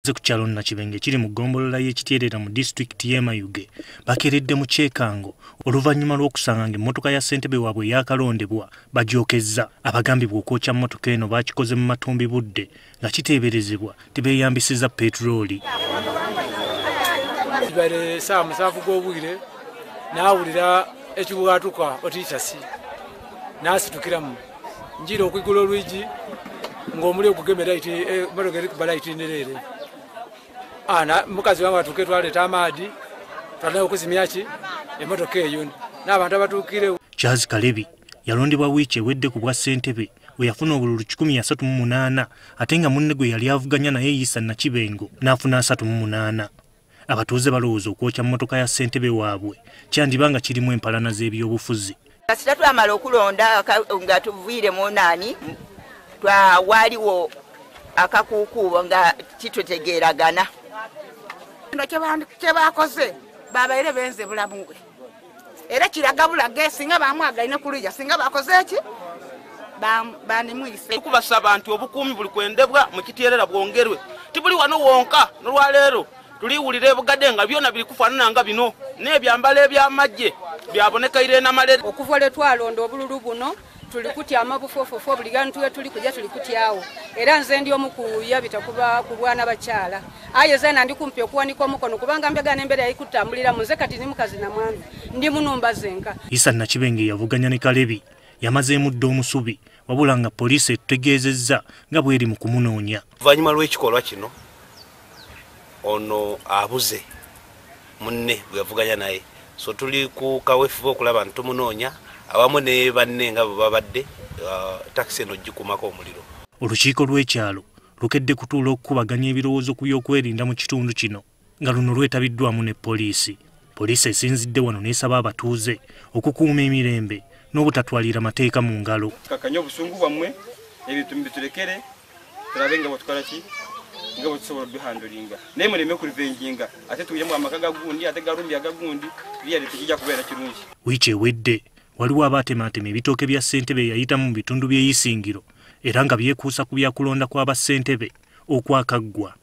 Ku kyalo Nakibengo kiri mu ggombolola y'e Kityelera mu disitulikiti y'e Mayuge bakeredde mu kyekango oluvannyuma lw'okusanga ng'emmotoka ya ssentebe waabwe yakalondebwa bagyokezza. Abagambibwa okwokya mmotoka eno baakikoze mu matumbi budde nga kiteeberezebwa tebeeyambisizza petulooli. Kibadde saa 7 gw'obwire n'awulira ekibugaatuka otiitasi n'asitukiramu njira okugula olwigi ng'omuliro gugemera iti emmotoka eri kubala itinerere. Mukazi wange atuuke twaleeta amaadi twalina okuzimya ki emmotoka eyo n'abantu abatuukire. Charles Kalebi yalondebwa wiiki ewedde ku bwa ssentebe we yafuna obululu 138 ate nga munne gwe yali avuganya naye Issa Nakibengo n'afuna 38. Abatuuze balowooza okwokya mmotoka ya ssentebe waabwe kyandibanga kirimu empalana z'ebyobufuzi. Kasita twamala okulonda nga tuviire mu nani waliwo akakuukuubo nga kitutegeeragana. Kyebakoze babaire benze bulamu bwe era kiraga bulage singa bamwagalina kulija singa bakoze eki banimwise. Tukubasaba nti obukuumi buli kwendebwa mu Kityelera bwongerwe tibuli wano wonka nolwaleero tuliwulira ebugadde nga byonna biri kufaanana nga bino n'ebyambalo eby'amagye byabonekaire n'amalere. Okuva lwe twalonda obululu buno tuli kutyama bufofofo buli gantu tuli kujja tuli kutyawo era nze ndi omu kuyabita kuba ku bwana bakyala aye zena ndi kumpi okuwanika omukono kubanga mbegana embeera yayikutambulira muze kati ni mukazi na mwana ndi munumba zenka. Issa Nakibengo yavuganya ne Kalebi yamazeemu dda omusubi wabula nga poliisi etutegeezezza nga bw'eri mu kumunoonya. Oluvannyuma lw'ekikolwa kino ono abuze munne bwe yavuganya naye so tuli ku kaweefube okulaba nti tumunoonya awamu ne banne nga babadde takisi eno gikumako omuliro. Olukiiko lw'ekyalo lukedde kutuula okukubaganya ebirowoozo ku byokwerinda mu kitundu kino nga luno lwetabiddwamu ne poliisi. Poliisi esinzidde wano n'esaba abatuuze okukuuma emirembe n'obutatwalira mateeka mu ngalo. Tukakanya obusungu bwammwe ebintu mbitulekere tulabe nga bwatukola ki nga bwetusobola obihandulinga naye muleme kulivenjinga ate tuyemu amaka gagundi ate galumbi agagundi byali tekijja kubeera kirungi. Wiiki ewedde waliwo abaatemaatema ebitooke bya ssentebe yayitamu mu bitundu by'eyisingiro era nga byekuusa ku byakulonda kw'abassentebe okwakaggwa.